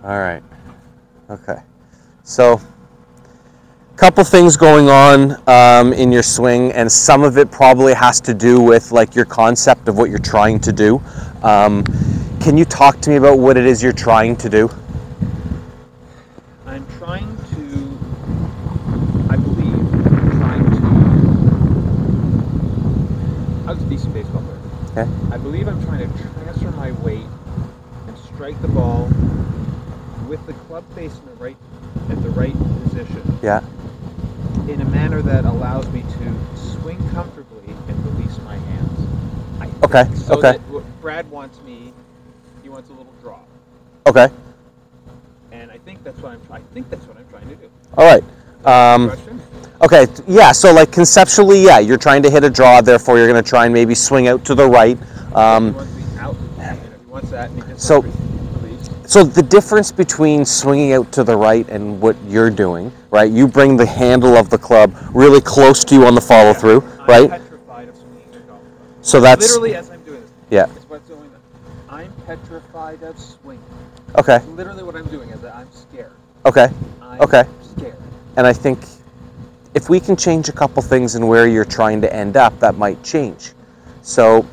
All right. Okay. So, couple things going on in your swing, and some of it probably has to do with like your concept of what you're trying to do. Can you talk to me about what it is you're trying to do? I'm trying to, I believe, I was a decent baseball player. Okay. I believe I'm trying to transfer my weight and strike the ball with the club face at the right position. Yeah. In a manner that allows me to swing comfortably and release my hands. Okay. So Okay. that what Brad wants he wants a little drop. Okay. And I think that's what I'm trying to do. All right. Question? Okay. Yeah. So like conceptually, yeah, you're trying to hit a draw. Therefore, you're going to try and maybe swing out to the right. He wants me out. He wants that. And he gets So the difference between swinging out to the right and what you're doing, right? You bring the handle of the club really close to you on the follow through, right? I'm petrified of swinging the golf club. So that's literally as I'm doing this. Yeah. It's what's going on. I'm petrified of swinging. Okay. That's literally what I'm doing is that I'm scared. Okay. I'm Okay. scared. And I think if we can change a couple things in where you're trying to end up, that might change. So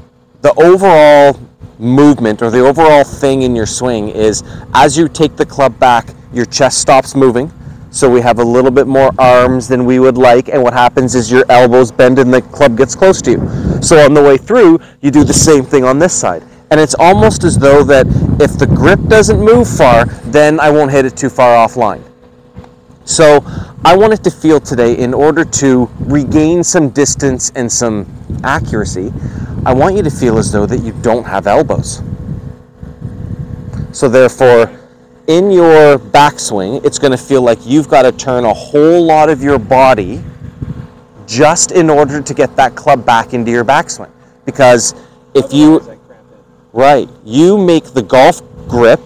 the overall movement or the overall thing in your swing is as you take the club back, your chest stops moving. So we have a little bit more arms than we would like, and what happens is your elbows bend and the club gets close to you. So on the way through, you do the same thing on this side. And it's almost as though that if the grip doesn't move far, then I won't hit it too far offline. So I wanted to feel today, in order to regain some distance and some accuracy, I want you to feel as though that you don't have elbows. So therefore, in your backswing, it's going to feel like you've got to turn a whole lot of your body just in order to get that club back into your backswing. Because if you, right, you make the golf grip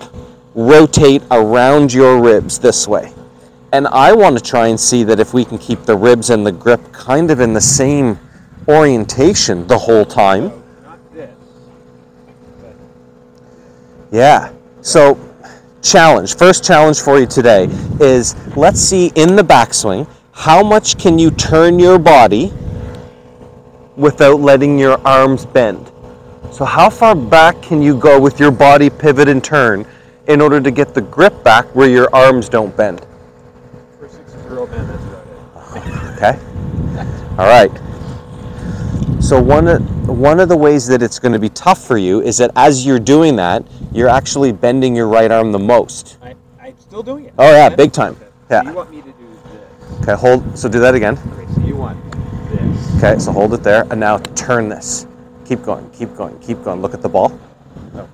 rotate around your ribs this way. And I want to try and see that if we can keep the ribs and the grip kind of in the same orientation the whole time. Not this. Yeah. So first challenge for you today is, let's see in the backswing, how much can you turn your body without letting your arms bend? So how far back can you go with your body pivot and turn in order to get the grip back where your arms don't bend? For a 6-year-old man, that's about it. Okay. All right. So one of the ways that it's going to be tough for you is that as you're doing that, you're actually bending your right arm the most. I'm still doing it. Oh yeah, big time. Yeah. So you want me to do this. Okay, hold. So do that again. Okay, so you want this. Okay, so hold it there, and now turn this. Keep going, keep going, keep going. Look at the ball.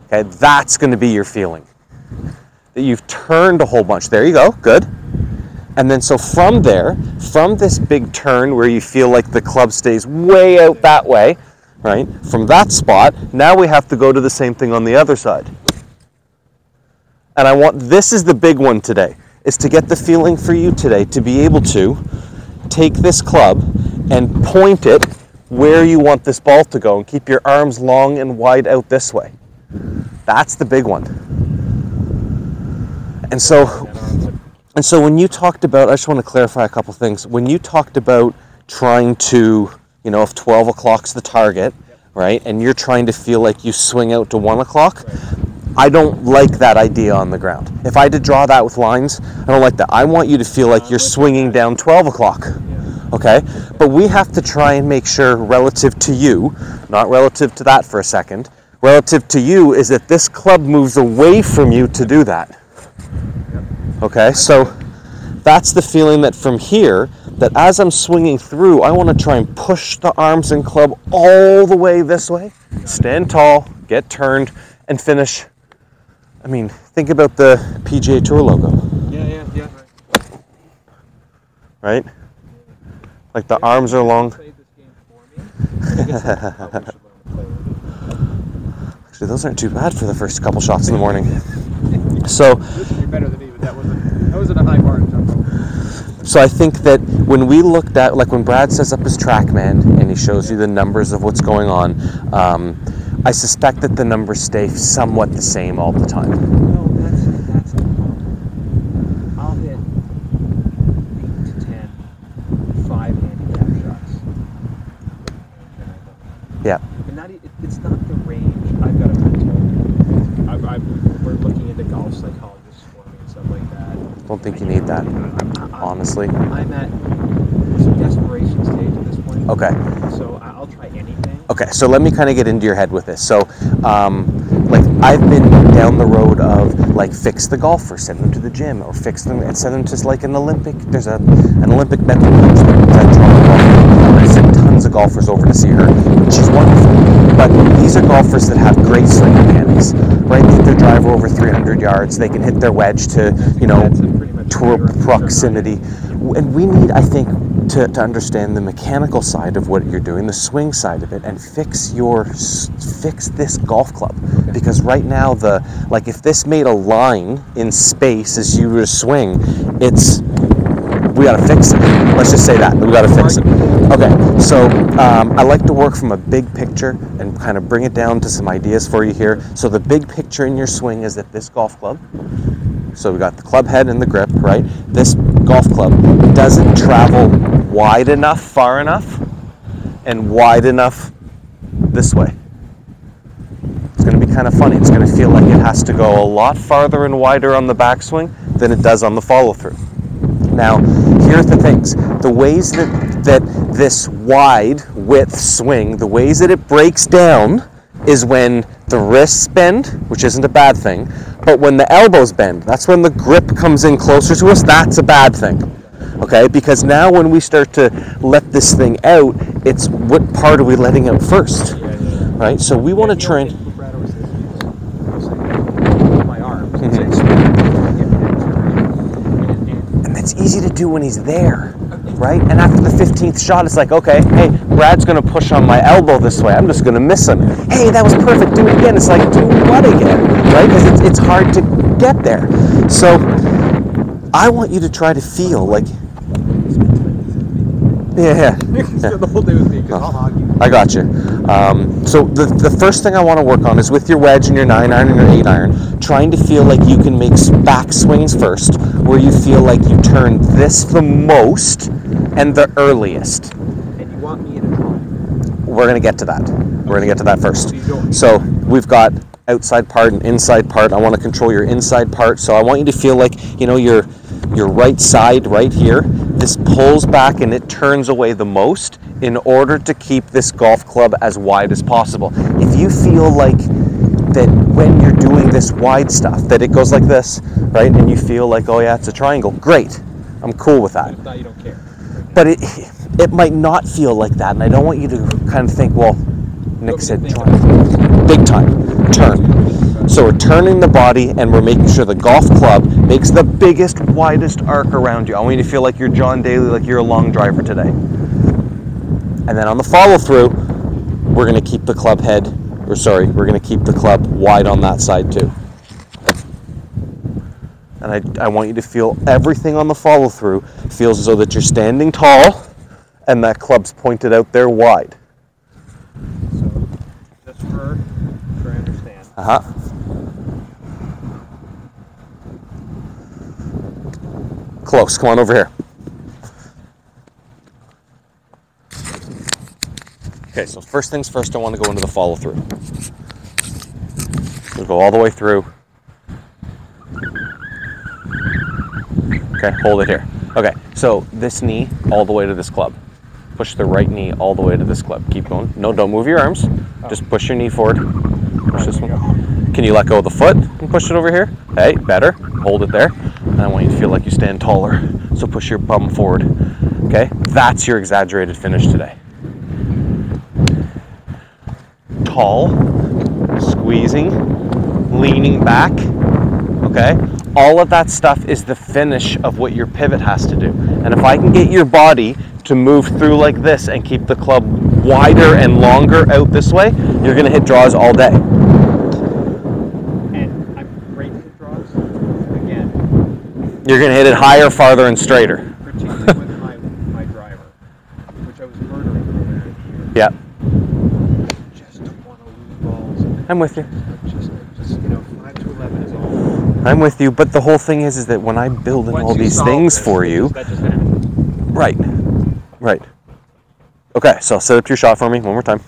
Okay, that's going to be your feeling. That you've turned a whole bunch. There you go. Good. And then so from there, from this big turn where you feel like the club stays way out that way, right? From that spot, now we have to go to the same thing on the other side. And this is the big one today, is to get the feeling for you today to be able to take this club and point it where you want this ball to go and keep your arms long and wide out this way. That's the big one. And so when you talked about, I just want to clarify a couple things. When you talked about trying to, if 12 o'clock's the target, right, and you're trying to feel like you swing out to 1 o'clock, I don't like that idea on the ground. If I had to draw that with lines, I don't like that. I want you to feel like you're swinging down 12 o'clock, okay? But we have to try and make sure relative to you, not relative to that for a second, relative to you is that this club moves away from you to do that. Okay, so that's the feeling that from here, that as I'm swinging through, I want to try and push the arms and club all the way this way. Stand tall, get turned, and finish. I mean, think about the PGA Tour logo. Yeah. Right? Like the arms are long. Actually, those aren't too bad for the first couple shots in the morning. So, you're better than me, but that wasn't a high bar to jump over. So I think that when we looked at, like when Brad sets up his TrackMan and he shows you the numbers of what's going on, I suspect that the numbers stay somewhat the same all the time. No, Yeah. And it's not the range. I've got a mental. We're looking into golf psychologists for me and stuff like that. Don't think you need that, honestly. I'm at some desperation stage at this point. Okay. So I'll try anything. Okay, so let me kind of get into your head with this. So, like, I've been down the road of, like, fix the golfer, send them to the gym, or fix them and send them to, like, an Olympic. There's an Olympic mental coach that I've sent tons of golfers over to see her. She's wonderful. But these are golfers that have great swing mechanics, right? They hit their driver over 300 yards. They can hit their wedge to, you know, tour proximity. And we need, I think, to understand the mechanical side of what you're doing, the swing side of it, and fix this golf club. Because right now, like, if this made a line in space as you were to swing, we gotta fix it. Let's just say that we gotta fix it. Okay, so I like to work from a big picture and kind of bring it down to some ideas for you here. So the big picture in your swing is that this golf club, so we got the club head and the grip, right? This golf club doesn't travel wide enough, far enough, and wide enough this way. It's going to be kind of funny. It's going to feel like it has to go a lot farther and wider on the backswing than it does on the follow-through. Now, here's the things. The ways that this wide width swing, the ways that it breaks down is when the wrists bend, which isn't a bad thing, but when the elbows bend, that's when the grip comes in closer to us, that's a bad thing. Okay, because now when we start to let this thing out, it's what part are we letting out first? Right? So we want to train. My arms. And that's easy to do when he's there, right? And after the 15th shot, it's like, okay, hey, Brad's going to push on my elbow this way. I'm just going to miss him. Hey, that was perfect. Do it again. It's like, do what again? Right? Because it's hard to get there. So I want you to try to feel like... Yeah. The whole day with me, because I'll hog you. I got you. So the first thing I want to work on is with your wedge and your 9-iron and your 8-iron, trying to feel like you can make back swings first, where you feel like you turn this the most and the earliest. And you want me in a drawing? We're going to get to that. We're going to get to that first. So we've got outside part and inside part. I want to control your inside part. So I want you to feel like, you know, your right side right here, this pulls back and it turns away the most in order to keep this golf club as wide as possible. If you feel like that when you're doing this wide stuff, that it goes like this, right? And you feel like, oh yeah, it's a triangle. Great. I'm cool with that. I thought you don't care. But it might not feel like that. And I don't want you to kind of think, well, Nick said triangle. Big time. Turn. So we're turning the body and we're making sure the golf club makes the biggest, widest arc around you. I want you to feel like you're John Daly, like you're a long driver today. And then on the follow through, we're going to keep the club head, we're going to keep the club wide on that side too. And I want you to feel everything on the follow through feels as though that you're standing tall and that club's pointed out there wide. So just for I understand. Close. Come on over here. Okay, so first things first, I want to go into the follow through. We'll go all the way through. Okay, hold it here. Okay, so this knee all the way to this club. Push the right knee all the way to this club. Keep going. No, don't move your arms. Just push your knee forward. Push this one. Can you let go of the foot and push it over here? Hey, better. Hold it there. And I want you to feel like you stand taller. So push your bum forward. Okay, that's your exaggerated finish today. Tall, squeezing, leaning back. Okay, all of that stuff is the finish of what your pivot has to do. And if I can get your body to move through like this and keep the club wider and longer out this way, you're going to hit draws all day. And I'm great to hit draws. Again, you're going to hit it higher, farther, and straighter. Particularly with my driver, which I was murdering earlier this year. Yeah. Just don't want to lose balls. I'm with you. Just 5 to 11 is all. I'm with you, but the whole thing is that when I'm building all these things for you, that just happened. right. Okay, so set up your shot for me one more time.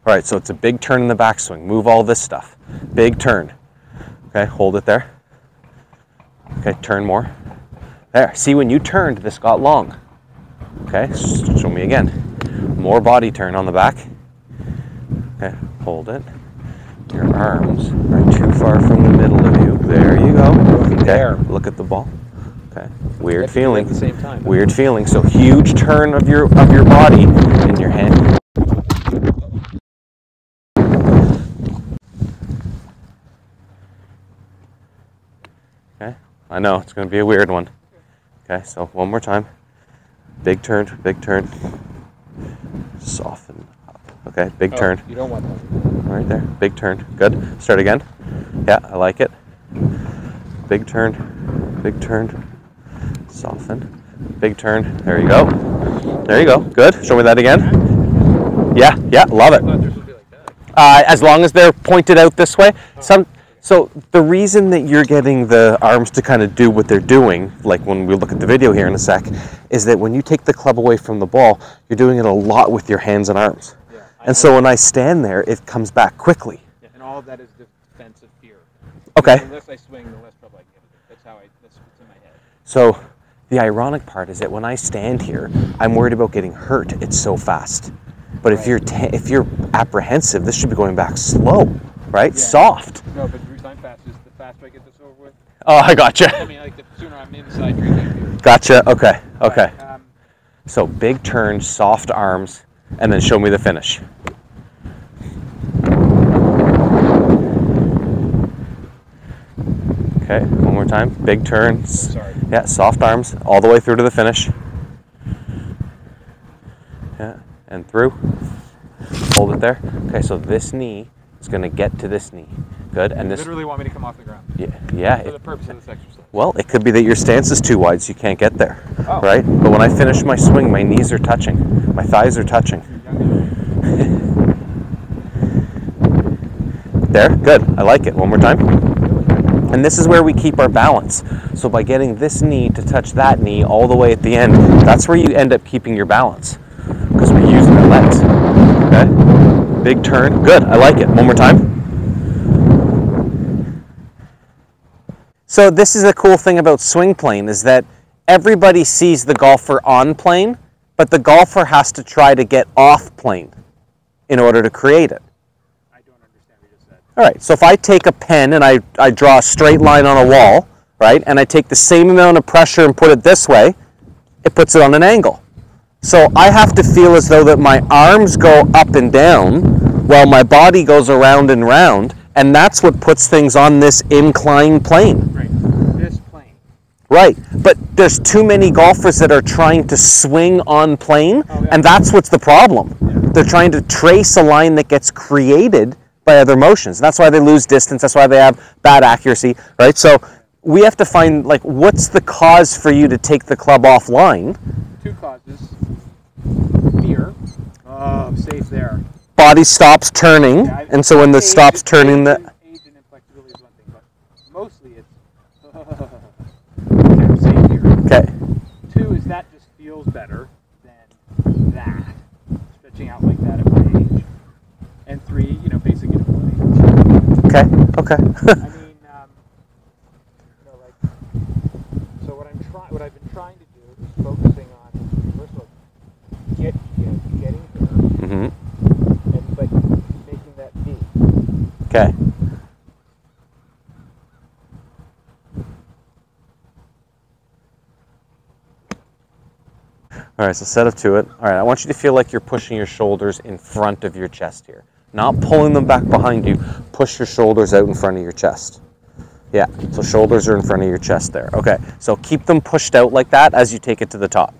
All right, so it's a big turn in the backswing. Move all this stuff. Big turn. Okay, hold it there. Okay, turn more. There, see when you turned, this got long. Okay, show me again. More body turn on the back. Okay, hold it. Your arms are too far from the middle of you. There you go. Okay, look at the ball. Okay, weird feeling. At the same time. Weird feeling. So huge turn of your body in your hand. Okay, I know it's going to be a weird one. Okay, so one more time. Big turn, big turn. Soften up. Okay, big turn. You don't want that. Right there, big turn. Good. Start again. Yeah, I like it. Big turn, big turn. Soften. Big turn. There you go. There you go. Good. Show me that again. Yeah, yeah, love it. As long as they're pointed out this way. So the reason that you're getting the arms to kind of do what they're doing, like when we look at the video here in a sec, is that when you take the club away from the ball, you're doing it a lot with your hands and arms. Yeah, and so when I stand there, it comes back quickly. Yeah, and all of that is defensive fear. Okay. The less I swing, the less trouble I get. That's what's in my head. So the ironic part is that when I stand here, I'm worried about getting hurt. It's so fast. But if you're apprehensive, this should be going back slow, right? Yeah. Soft. No, but the reason I'm fast is the faster I get this over with. Oh, I gotcha. I mean, like the sooner I'm inside drinking. Gotcha. Okay. Okay. So big turn, soft arms, and then show me the finish. Okay. One more time. Big turns. Sorry. Yeah. Soft arms all the way through to the finish. Yeah. And through. Hold it there. Okay. So this knee is going to get to this knee. Good. And you this literally want me to come off the ground. Yeah. Yeah. For the purpose of this exercise. Well, it could be that your stance is too wide, so you can't get there. Oh. Right? But when I finish my swing, my knees are touching. My thighs are touching. There. Good. I like it. One more time. And this is where we keep our balance. So by getting this knee to touch that knee all the way at the end, that's where you end up keeping your balance. Because we're using our legs. Okay? Big turn. Good. I like it. One more time. So this is the cool thing about swing plane is that everybody sees the golfer on plane, but the golfer has to try to get off plane in order to create it. I don't understand what you just said. All right, so if I take a pen and I draw a straight line on a wall, right, and I take the same amount of pressure and put it this way, it puts it on an angle. So I have to feel as though that my arms go up and down while my body goes around and round, and that's what puts things on this inclined plane. Right, this plane. Right, but there's too many golfers that are trying to swing on plane, and that's what's the problem. Yeah. They're trying to trace a line that gets created by other motions. That's why they lose distance, that's why they have bad accuracy, right? So we have to find, like, what's the cause for you to take the club offline? Two causes. Fear. Oh, safe there. Body stops turning, Yeah, and so when it stops turning, age and inflexibility is one thing, but mostly it's safe here. Okay. Two is that just feels better than that, stretching out like that at my age. And three, basic inability. Okay. Okay. I mean, so what I've been trying to do is focusing on, first of all, getting here. Mm-hmm. But making that be. Okay. All right, so set up to it. All right, I want you to feel like you're pushing your shoulders in front of your chest here. Not pulling them back behind you. Push your shoulders out in front of your chest. Yeah, so shoulders are in front of your chest there. Okay, so keep them pushed out like that as you take it to the top.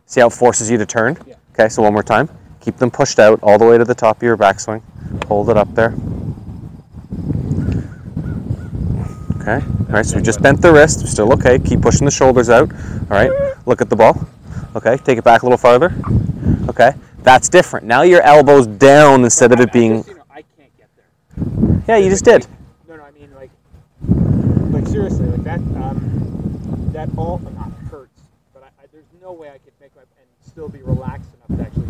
See how it forces you to turn? Yeah. Okay, so one more time. Keep them pushed out all the way to the top of your backswing. Hold it up there. Okay, all right, so we just bent the wrist. We're still okay. Keep pushing the shoulders out. All right, look at the ball. Okay, take it back a little farther. Okay, that's different. Now your elbow's down instead of it being... I can't get there. Yeah, you just did. No, I mean, like seriously, like that, that ball not hurts, but there's no way I could make and still be relaxed enough to actually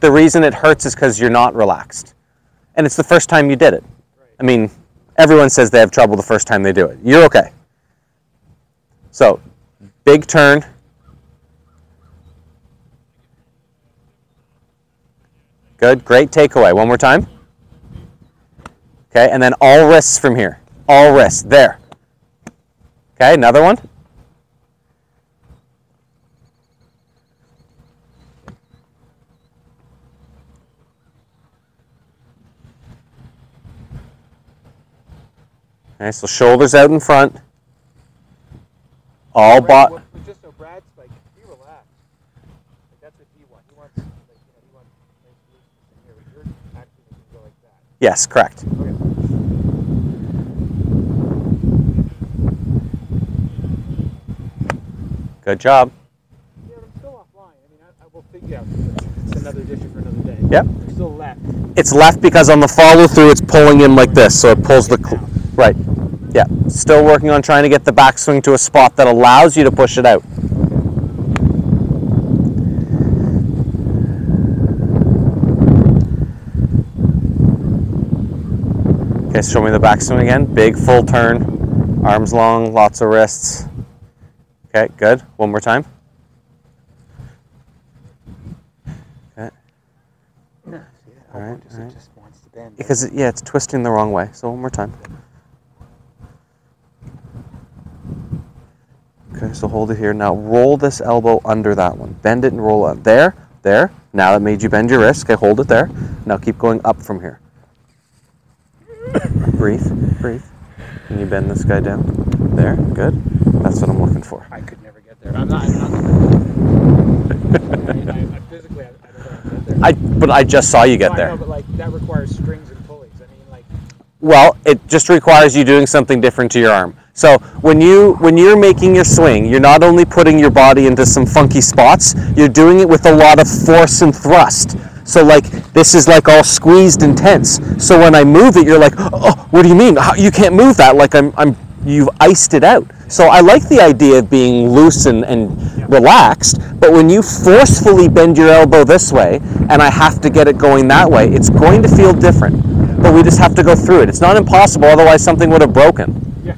the reason it hurts is because you're not relaxed. And it's the first time you did it. Right. I mean, everyone says they have trouble the first time they do it. You're okay. So, big turn. Good, great takeaway. One more time. Okay, and then all wrists from here. All wrists, there. Okay, another one. Okay, so shoulders out in front. All bot. Just so Brad's like, be relaxed. Like, that's what he wants. He wants, like, he wants nice looseness in here. But you're actually going to go like that. Yes, correct. Okay. Good job. Yeah, but I'm still offline. I mean, I will figure out. It's another issue for another day. Yep. It's still left. It's left because on the follow through it's pulling in like this, so it pulls the right. Yeah. Still working on trying to get the backswing to a spot that allows you to push it out. Okay, show me the backswing again. Big full turn, arms long, lots of wrists. Okay, good. One more time. Okay. All right. It just wants to bend. Because it's twisting the wrong way. So one more time. Okay, so hold it here. Now roll this elbow under that one. Bend it and roll it. There, there. Now that made you bend your wrist. Okay, hold it there. Now keep going up from here. Breathe, breathe. Can you bend this guy down? There, good. That's what I'm looking for. I could never get there. I'm not. I physically, I don't know how to get there. But I just saw you get I there. know, but like that requires strings and pulleys. I mean, like. Well, it just requires you doing something different to your arm. So when you're making your swing, you're not only putting your body into some funky spots, you're doing it with a lot of force and thrust. So like this is like all squeezed and tense. So when I move it, you're like, oh, what do you mean? You can't move that. Like you've iced it out. So I like the idea of being loose and relaxed, but when you forcefully bend your elbow this way, and I have to get it going that way, it's going to feel different. But we just have to go through it. It's not impossible, otherwise something would have broken. Yeah.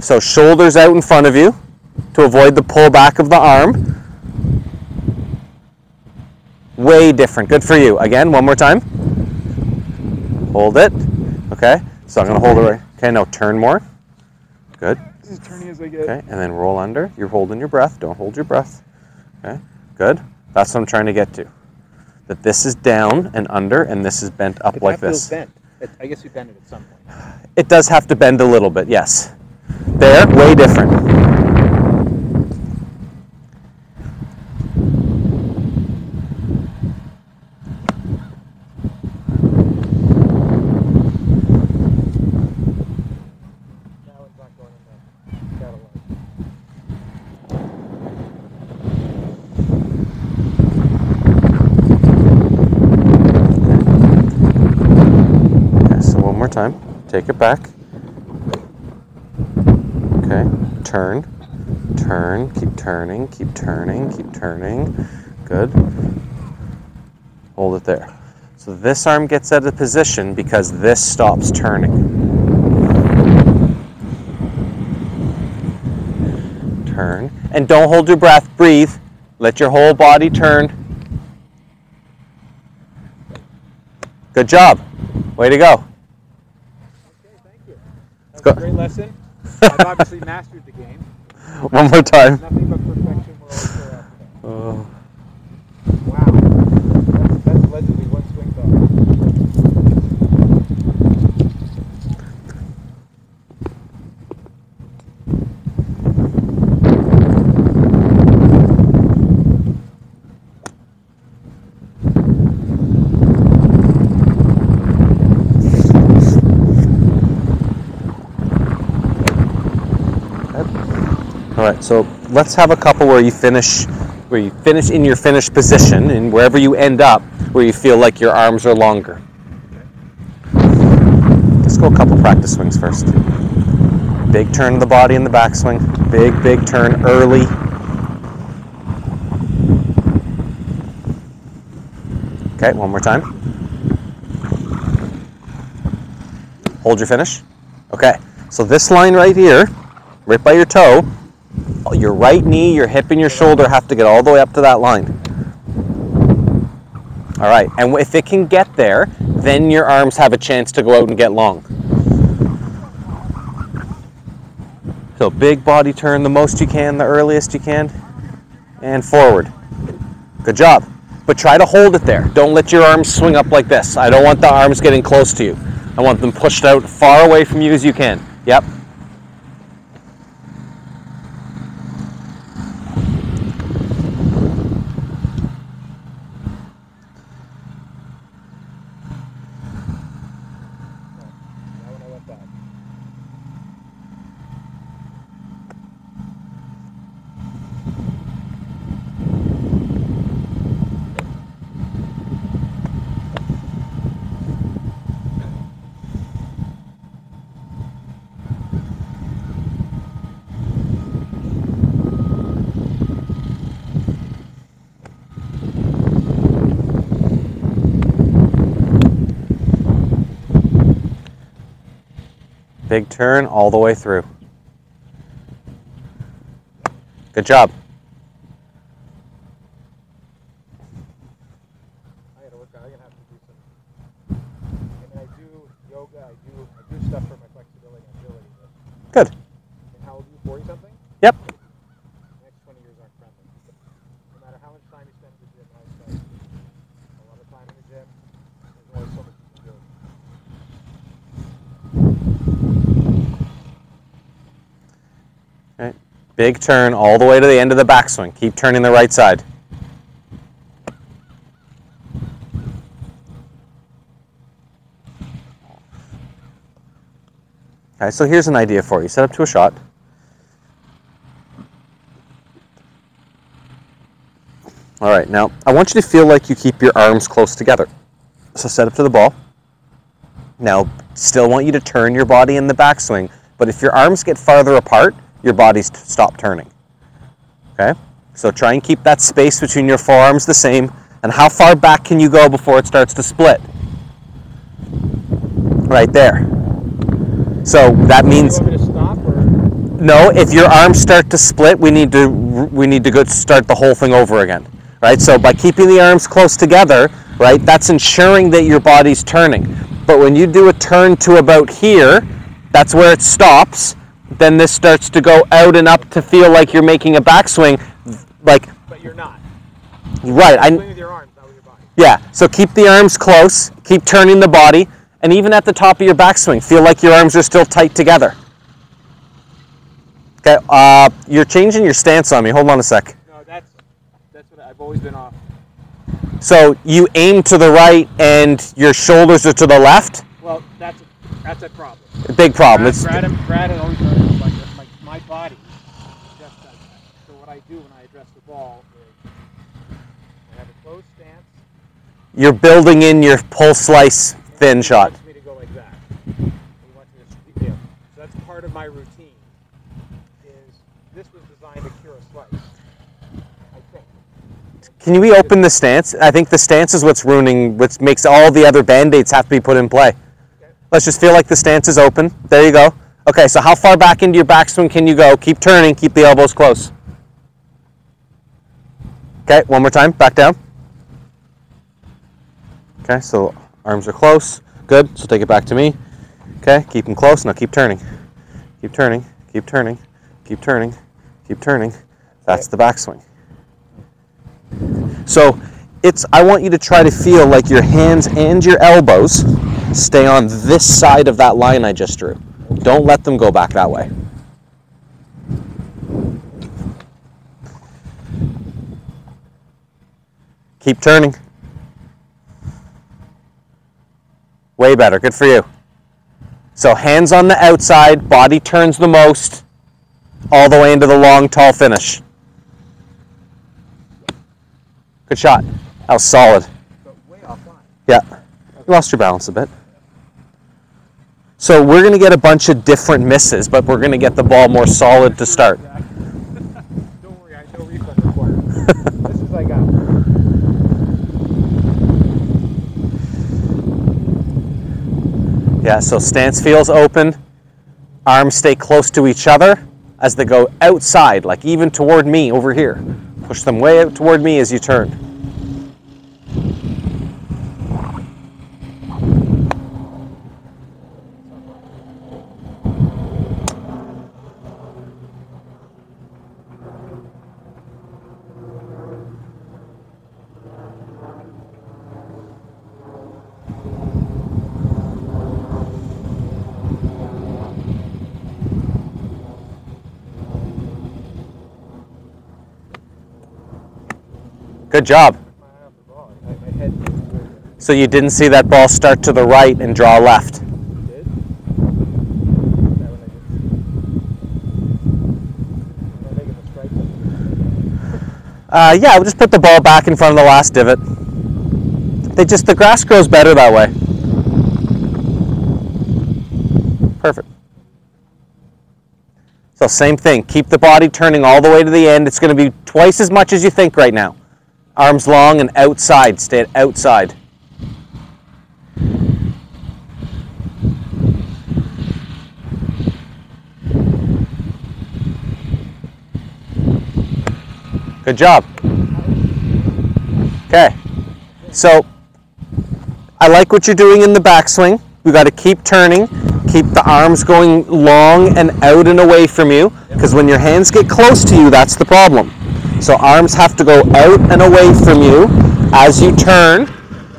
So shoulders out in front of you to avoid the pull back of the arm. Way different. Good for you. Again, one more time. Hold it. Okay. So I'm going to hold it right. Okay, now turn more. Good. As turny as I get. Okay, and then roll under. You're holding your breath. Don't hold your breath. Okay, good. That's what I'm trying to get to. That this is down and under, and this is bent up like this. Bent. I guess you bend it at some point. It does have to bend a little bit, yes. There, way different. Time. Take it back. Okay. Turn. Turn. Keep turning. Keep turning. Keep turning. Good. Hold it there. So this arm gets out of position because this stops turning. Turn. And don't hold your breath. Breathe. Let your whole body turn. Good job. Way to go. That was a great lesson. I've obviously mastered the game. One more time. Nothing but perfection will always show up. Wow. That's allegedly one swing thought. All right, so let's have a couple where you finish in your finished position, and wherever you end up, where you feel like your arms are longer. Let's go a couple practice swings first. Big turn of the body in the backswing. Big turn early. Okay, one more time. Hold your finish. Okay, so this line right here, right by your toe, your right knee, your hip, and your shoulder have to get all the way up to that line. All right, and if it can get there, then your arms have a chance to go out and get long. So big body turn, the most you can, the earliest you can, and forward. Good job. But try to hold it there. Don't let your arms swing up like this. I don't want the arms getting close to you. I want them pushed out far away from you as you can. Yep. Big turn all the way through. Good job. I gotta work on. I'm gonna have to do some. I mean, I do yoga. I do stuff for my flexibility and agility. Good. And how old are you? 40 something? Yep. The next 20 years aren't friendly. No matter how much time you spend in the gym, I spend a lot of time in the gym. There's always so much you can do. Okay. Big turn all the way to the end of the backswing. Keep turning the right side. Okay, so here's an idea for you. Set up to a shot. All right, now I want you to feel like you keep your arms close together. So set up to the ball. Now, still want you to turn your body in the backswing, but if your arms get farther apart, your body's stop turning. Okay? So try and keep that space between your forearms the same. And how far back can you go before it starts to split? Right there. So that means. Do you want me to stop or? No, if your arms start to split, we need to go start the whole thing over again. Right? So by keeping the arms close together, right, that's ensuring that your body's turning. But when you do a turn to about here, that's where it stops. Then this starts to go out and up to feel like you're making a backswing, like. But you're not. Right. Swing with your arms, not with your body. Yeah. So keep the arms close. Keep turning the body, and even at the top of your backswing, feel like your arms are still tight together. Okay. You're changing your stance on me. Hold on a sec. No, that's what I've always been off. So you aim to the right, and your shoulders are to the left. Well, that's a problem. A big problem. Brad always knows like my body just does that. So what I do when I address the ball is I have a closed stance. You're building in your pull slice thin shot. He wants me to go like that. He wants me to, so that's part of my routine. Is this was designed to cure a slice? I think. Can you reopen the stance? I think the stance is what's ruining, which makes all the other band-aids have to be put in play. Let's just feel like the stance is open. There you go. Okay, so how far back into your backswing can you go? Keep turning, keep the elbows close. Okay, one more time, back down. Okay, so arms are close. Good, so take it back to me. Okay, keep them close, now keep turning. Keep turning, keep turning, keep turning, keep turning. That's the backswing. So I want you to try to feel like your hands and your elbows stay on this side of that line I just drew. Don't let them go back that way. Keep turning. Way better, good for you. So hands on the outside, body turns the most, all the way into the long, tall finish. Good shot. That was solid. But way offline. Yeah. You lost your balance a bit. So we're going to get a bunch of different misses, but we're going to get the ball more solid to start. Don't worry, I know refund required. This is like a... Yeah, so stance feels open. Arms stay close to each other as they go outside, like even toward me over here. Push them way out toward me as you turn. Good job. So you didn't see that ball start to the right and draw left. Yeah, we'll just put the ball back in front of the last divot. The grass grows better that way. Perfect. So same thing, keep the body turning all the way to the end. It's going to be twice as much as you think right now. Arms long and outside, stay outside. Good job. Okay, so I like what you're doing in the backswing. We got to keep turning, keep the arms going long and out and away from you, because when your hands get close to you, that's the problem. So arms have to go out and away from you as you turn,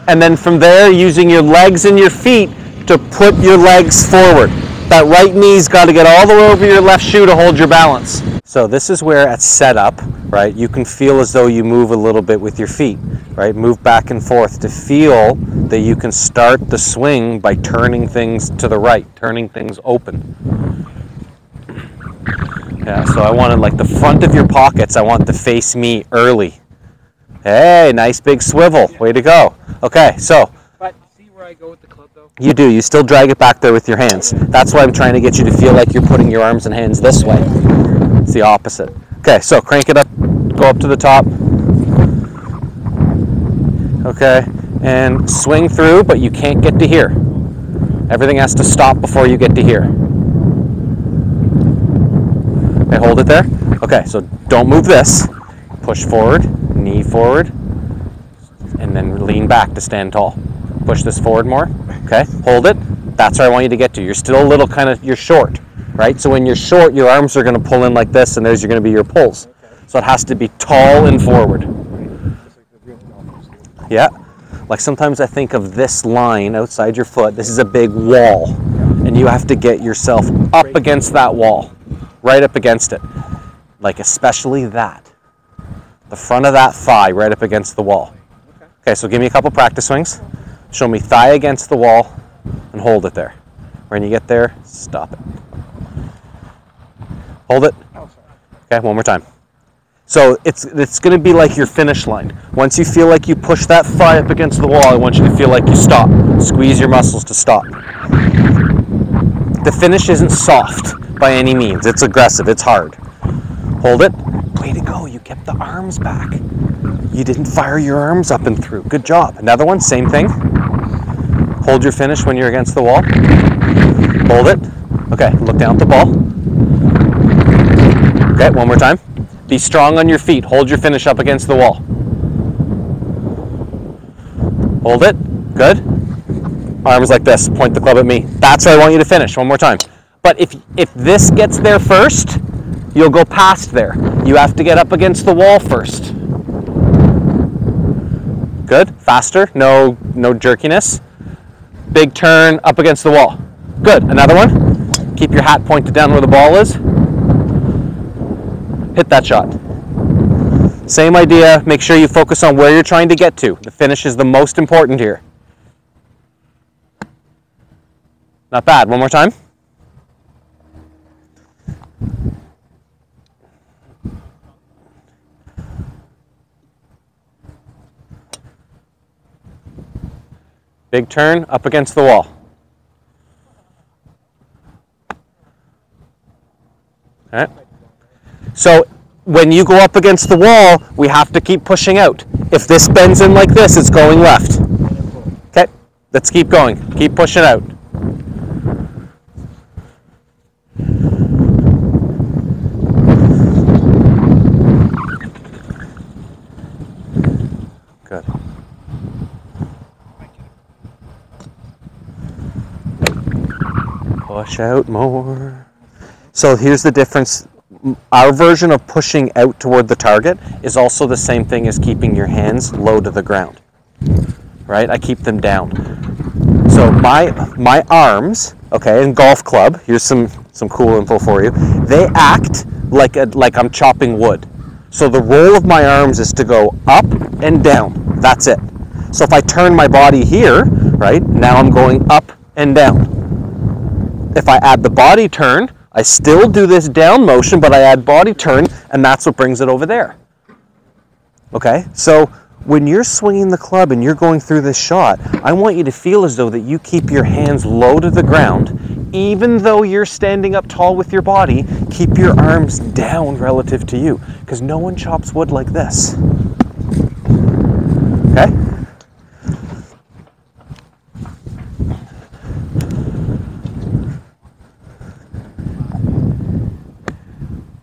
and then from there, using your legs and your feet to put your legs forward. That right knee's got to get all the way over your left shoe to hold your balance. So this is where at setup, right, you can feel as though you move a little bit with your feet, right? Move back and forth to feel that you can start the swing by turning things to the right, turning things open. Yeah, so I wanted like the front of your pockets, I want to face me early. Hey, nice big swivel. Way to go. Okay, so. But see where I go with the club though? You do. You still drag it back there with your hands. That's why I'm trying to get you to feel like you're putting your arms and hands this way. It's the opposite. Okay, so crank it up, go up to the top. Okay, and swing through, but you can't get to here. Everything has to stop before you get to here. Okay, hold it there. Okay, so don't move this. Push forward, knee forward, and then lean back to stand tall. Push this forward more. Okay, hold it. That's where I want you to get to. You're still a little you're short, right? So when you're short, your arms are going to pull in like this, and there's going to be your pulls. So it has to be tall and forward. Yeah. Like sometimes I think of this line outside your foot. This is a big wall, and you have to get yourself up against that wall, right up against it. Like especially that. The front of that thigh right up against the wall. Okay, so give me a couple practice swings. Show me thigh against the wall and hold it there. When you get there, stop it. Hold it. Okay, one more time. So it's going to be like your finish line. Once you feel like you push that thigh up against the wall, I want you to feel like you stop. Squeeze your muscles to stop. The finish isn't soft by any means. It's aggressive. It's hard. Hold it. Way to go. You kept the arms back. You didn't fire your arms up and through. Good job. Another one, same thing. Hold your finish when you're against the wall. Hold it. Okay, look down at the ball. Okay, one more time. Be strong on your feet. Hold your finish up against the wall. Hold it. Good. Arms like this. Point the club at me. That's where I want you to finish. One more time. But if this gets there first, you'll go past there. You have to get up against the wall first. Good. Faster. No jerkiness. Big turn up against the wall. Good. Another one. Keep your hat pointed down where the ball is. Hit that shot. Same idea. Make sure you focus on where you're trying to get to. The finish is the most important here. Not bad. One more time. Big turn up against the wall. All right. So when you go up against the wall, we have to keep pushing out. If this bends in like this, it's going left. Okay, let's keep going. Keep pushing out. Push out more. So here's the difference. Our version of pushing out toward the target is also the same thing as keeping your hands low to the ground. Right? I keep them down. So my arms, okay, in golf club, here's some cool info for you. They act like I'm chopping wood. So the roll of my arms is to go up and down. That's it. So if I turn my body here, right, now I'm going up and down. If I add the body turn, I still do this down motion, but I add body turn, and that's what brings it over there. Okay, so when you're swinging the club and you're going through this shot, I want you to feel as though that you keep your hands low to the ground. Even though you're standing up tall with your body, keep your arms down relative to you, because no one chops wood like this. Okay?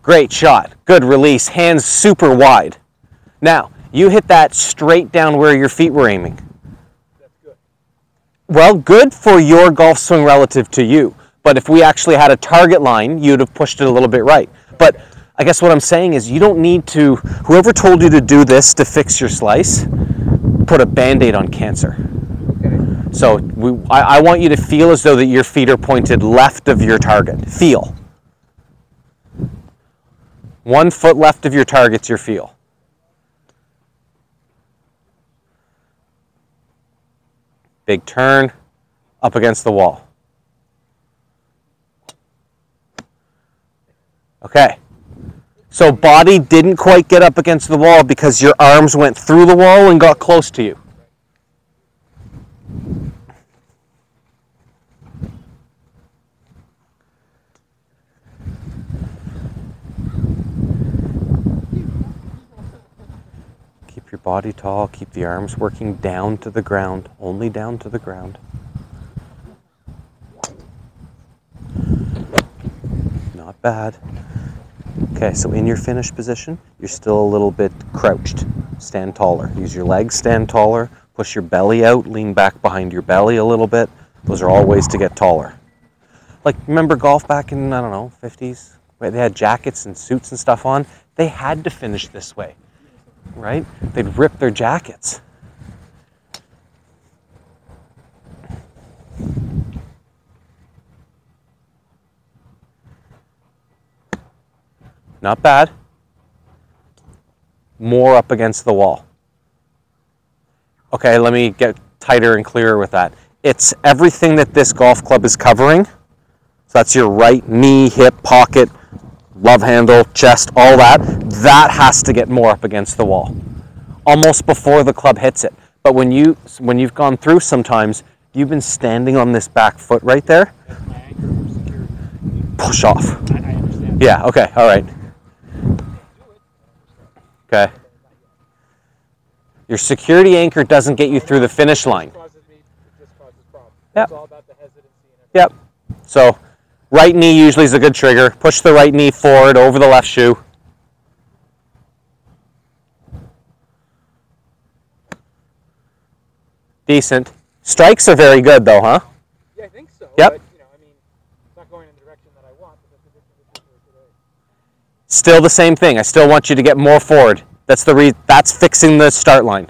Great shot. Good release. Hands super wide. Now, you hit that straight down where your feet were aiming. That's good. Well, good for your golf swing relative to you. But if we actually had a target line, you'd have pushed it a little bit right. But I guess what I'm saying is you don't need to, whoever told you to do this to fix your slice, put a Band-Aid on cancer. Okay. So I want you to feel as though that your feet are pointed left of your target. Feel. 1 foot left of your target's your feel. Big turn, up against the wall. Okay. So body didn't quite get up against the wall because your arms went through the wall and got close to you. Keep your body tall, keep the arms working down to the ground, only down to the ground. Not bad. Okay, so in your finished position, you're still a little bit crouched. Stand taller. Use your legs, stand taller. Push your belly out, lean back behind your belly a little bit. Those are all ways to get taller. Like, remember golf back in, I don't know, 50s? Where they had jackets and suits and stuff on? They had to finish this way, right? They'd rip their jackets. Not bad. More up against the wall. Okay, let me get tighter and clearer with that. It's everything that this golf club is covering. So that's your right knee, hip, pocket, love handle, chest, all that. That has to get more up against the wall. Almost before the club hits it. But when you've gone through sometimes, you've been standing on this back foot right there. That's my anchor for security. Push off. I understand. Yeah, okay, all right. Okay. Your security anchor doesn't get you through the finish line. This causes problems. Yep. It's all about the hesitancy and everything. Yep. So right knee usually is a good trigger. Push the right knee forward over the left shoe. Decent. Strikes are very good though, huh? Yeah, I think so. Yep. But, I mean, it's not going in the direction that I want, but that's a good position for today. Still the same thing. I still want you to get more forward. That's fixing the start line.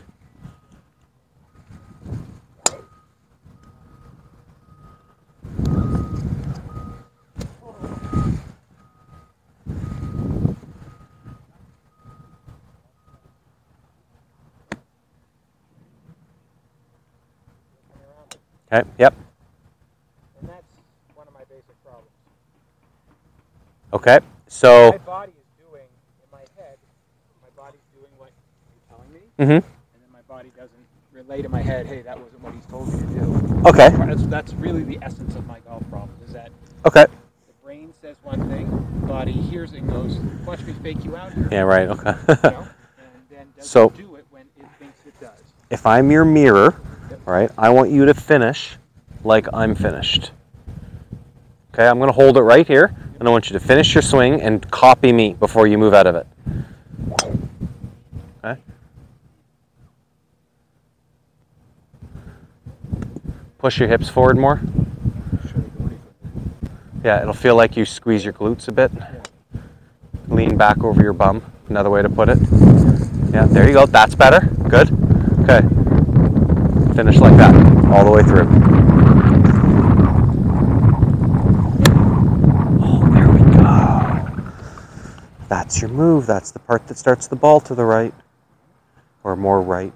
Okay, yep. And that's one of my basic problems. Okay, so... My body is doing, in my head, my body's doing what you're telling me, Mm-hmm. and then my body doesn't relay to my head, hey, that wasn't what he's told me to do. Okay. That's really the essence of my golf problem, is that Okay. the brain says one thing, the body hears it and goes, watch me fake you out here. Yeah, right, okay. You know? And then doesn't do it when it thinks it does. If I'm your mirror, right, I want you to finish like I'm finished. Okay, I'm going to hold it right here, and I want you to finish your swing and copy me before you move out of it. Okay? Push your hips forward more. Yeah, it'll feel like you squeeze your glutes a bit. Yeah. Lean back over your bum. Another way to put it. Yeah, there you go. That's better. Good. Okay. Finish like that all the way through. Oh, there we go. That's your move. That's the part that starts the ball to the right. Or more right.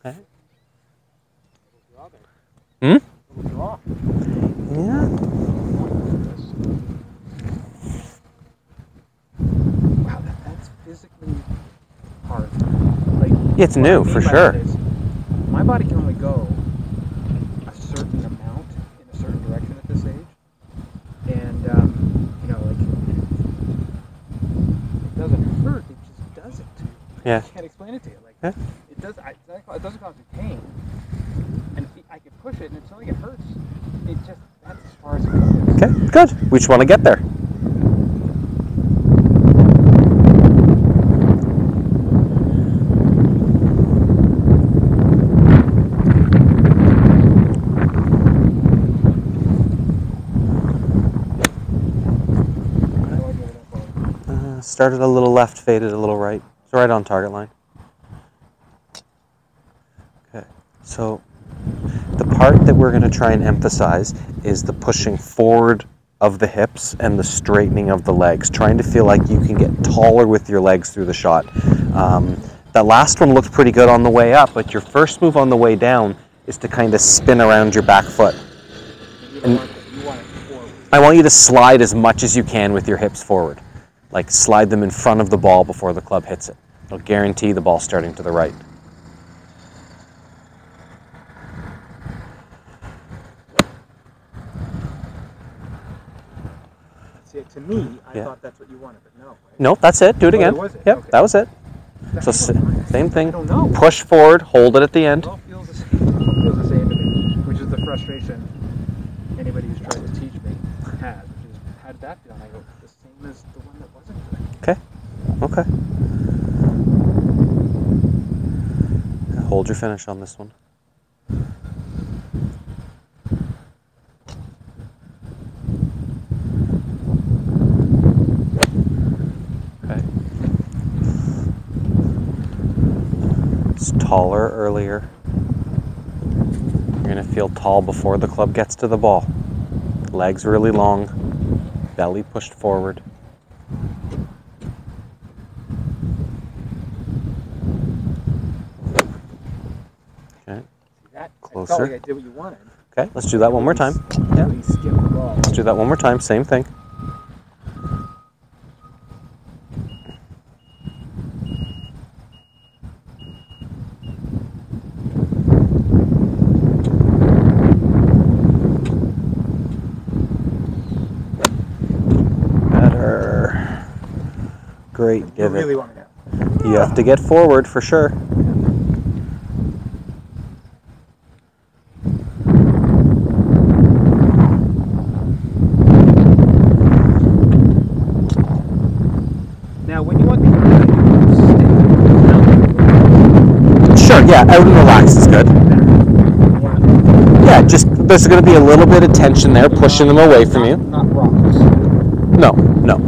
Okay. Hmm? Yeah. Wow, that's physically hard. Like, It's what new, I mean for by sure. that is, my body can only go a certain amount in a certain direction at this age, and you know, like, it doesn't hurt. It just does it to you. Yeah. I can't explain it to you. Like, Yeah. it does. It doesn't cause me pain, and I can push it, and it's not like it hurts. It just that's as far as it goes. Okay, good. We just want to get there. Started a little left, faded a little right. It's right on target line. Okay, so the part that we're going to try and emphasize is the pushing forward of the hips and the straightening of the legs, trying to feel like you can get taller with your legs through the shot. That last one looked pretty good on the way up, but your first move on the way down is to kind of spin around your back foot. And You want it forward. I want you to slide as much as you can with your hips forward. Like slide them in front of the ball before the club hits it. It'll guarantee the ball starting to the right. See, to me, I Yeah. thought that's what you wanted, but no. Right? Nope, that's it. Do it Oh, again. that was it? Yep, Okay. that was it. That So feels- same thing. I don't know. Push forward, hold it at the It end. all feels the same. It all feels the same to me, which is the frustration anybody who's tried to teach me has, which is, how did that feel? And I go, the same as the one that wasn't good. Okay. Okay. Hold your finish on this one. Okay. It's taller earlier. You're going to feel tall before the club gets to the ball. Legs really long, belly pushed forward. Okay. That, Closer. I felt like I did what you wanted. Okay, let's do that one more time. Yeah. Really skip the ball. Let's do that one more time. Same thing. Better. Great. You Give really it. want me to. You have to get forward for sure. Now, when you want the Sure, yeah, out and relaxed is good. Yeah, just there's going to be a little bit of tension there, pushing them away from you. Not rocks. No, no.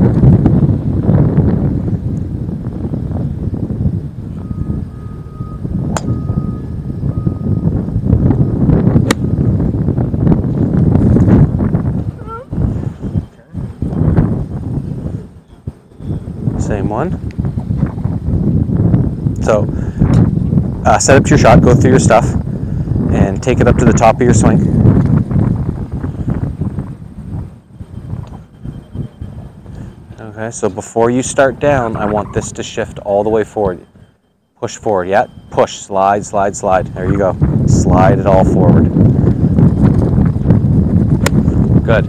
Same one. So, set up your shot, go through your stuff, and take it up to the top of your swing. Okay, so before you start down, I want this to shift all the way forward. Push forward, yeah, push, slide, slide, slide. There you go. Slide it all forward. Good,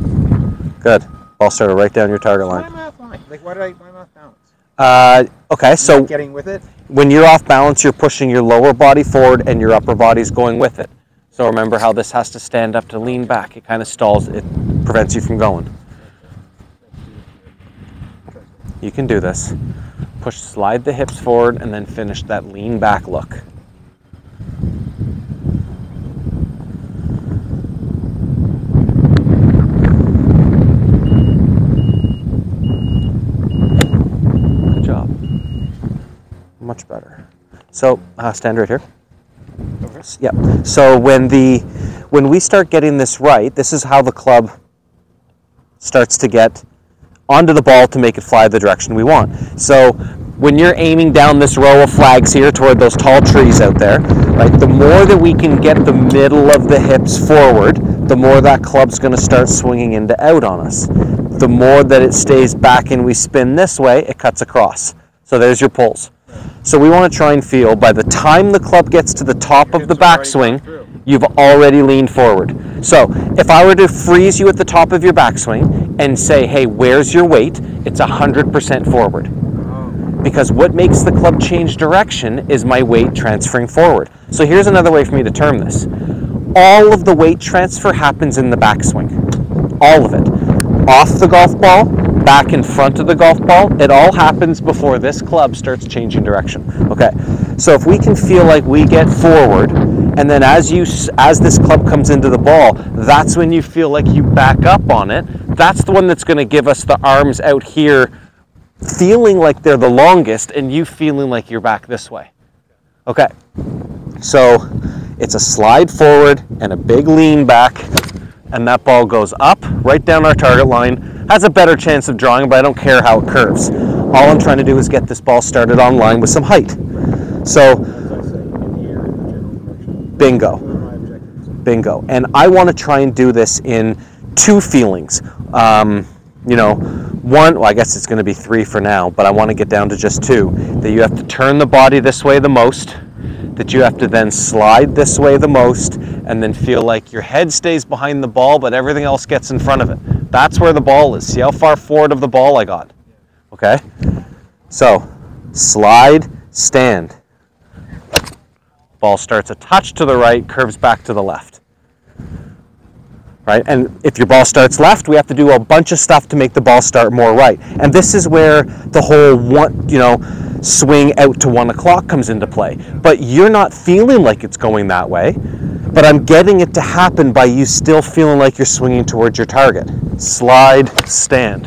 good. Ball started right down your target Why line. am I off line? Like, why am I off balance? Okay, so Getting with it? when you're off balance, you're pushing your lower body forward and your upper body's going with it. So remember how this has to stand up to lean back. It kind of stalls, it prevents you from going. You can do this. Slide the hips forward and then finish that lean back look. Good job. Much better. So stand right here. Okay. Yeah. So when we start getting this right, this is how the club starts to get onto the ball to make it fly the direction we want. So when you're aiming down this row of flags here toward those tall trees out there, right, the more that we can get the middle of the hips forward, the more that club's going to start swinging into out on us. The more that it stays back and we spin this way, it cuts across. So there's your pulls. So we want to try and feel by the time the club gets to the top of the backswing, you've already leaned forward. So if I were to freeze you at the top of your backswing and say, hey, where's your weight? It's 100% forward. Because what makes the club change direction is my weight transferring forward. So here's another way for me to term this. All of the weight transfer happens in the backswing. All of it. Off the golf ball, back in front of the golf ball, it all happens before this club starts changing direction. Okay, so if we can feel like we get forward, and then as this club comes into the ball, that's when you feel like you back up on it. That's the one that's going to give us the arms out here feeling like they're the longest and you feeling like you're back this way. Okay, so it's a slide forward and a big lean back, and that ball goes up right down our target line. Has a better chance of drawing, but I don't care how it curves. All I'm trying to do is get this ball started on line with some height. So, bingo. Bingo. And I want to try and do this in two feelings. You know, one, well, I guess it's going to be three for now, but I want to get down to just two. That you have to turn the body this way the most, that you have to then slide this way the most, and then feel like your head stays behind the ball, but everything else gets in front of it. That's where the ball is. See how far forward of the ball I got? Okay? So, slide, stand. Ball starts a touch to the right, curves back to the left. Right? And if your ball starts left, we have to do a bunch of stuff to make the ball start more right. And this is where the whole swing out to 1 o'clock comes into play. But you're not feeling like it's going that way, but I'm getting it to happen by you still feeling like you're swinging towards your target. Slide, stand.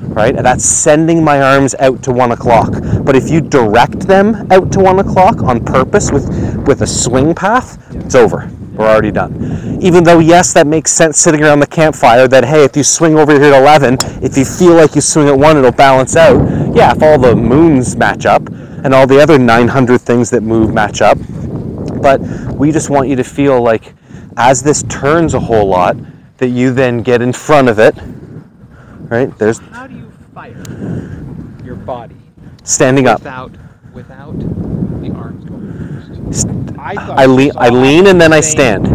Right? And that's sending my arms out to 1 o'clock. But if you direct them out to 1 o'clock on purpose with a swing path, it's over. We're already done. Even though, yes, that makes sense sitting around the campfire that, hey, if you swing over here at 11, if you feel like you swing at 1, it'll balance out. Yeah, if all the moons match up and all the other 900 things that move match up. But we just want you to feel like as this turns a whole lot, that you then get in front of it. Right? There's. How do you fire your body standing up without the arms going first? I lean and then I stand.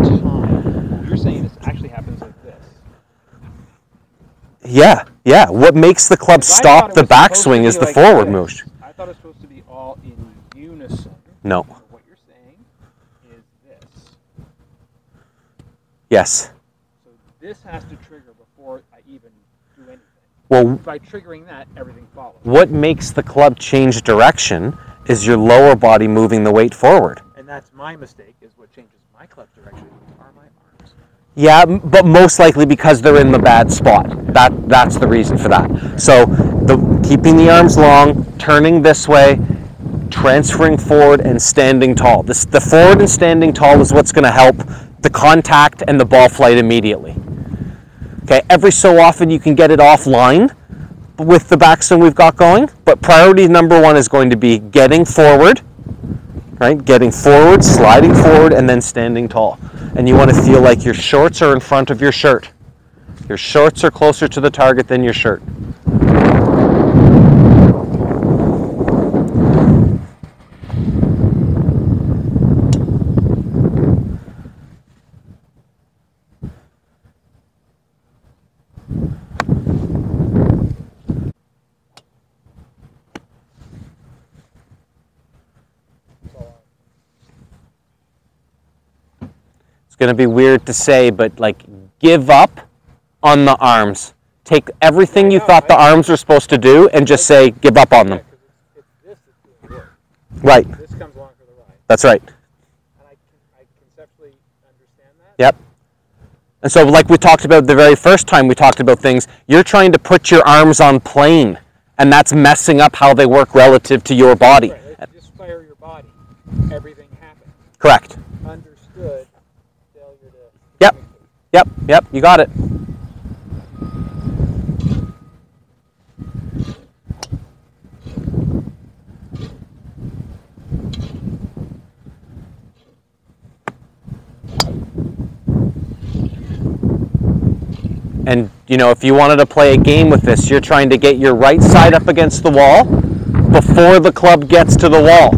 You're saying this actually happens like this. Yeah. What makes the club stop the backswing is the forward motion. I thought it was supposed to be all in unison. No. What you're saying is this. Yes. So this has to trigger before I even do anything. Well, by triggering that, everything follows. What makes the club change direction is your lower body moving the weight forward. And that's my mistake, is what changes my club's direction are my arms. Yeah, but most likely because they're in the bad spot. That's the reason for that. So keeping the arms long, turning this way, transferring forward, and standing tall. The forward and standing tall is what's going to help the contact and the ball flight immediately. Okay, every so often you can get it offline with the backswing we've got going, but priority number one is going to be getting forward, right? Getting forward, sliding forward, and then standing tall. And you want to feel like your shorts are in front of your shirt. Your shorts are closer to the target than your shirt. going to be weird to say, but like give up on the arms. Take everything you thought the arms were supposed to do and just say give up on them. It's this that's doing work. Right. This comes along for the ride. That's right. And I conceptually understand that. Yep. And so like we talked about the very first time we talked about things, you're trying to put your arms on plane, and that's messing up how they work relative to your body. Right. Let's just fire your body. Everything happens. Correct. Understood. Failure to Yep. communicate. Yep. You got it. And, you know, if you wanted to play a game with this, you're trying to get your right side up against the wall before the club gets to the wall.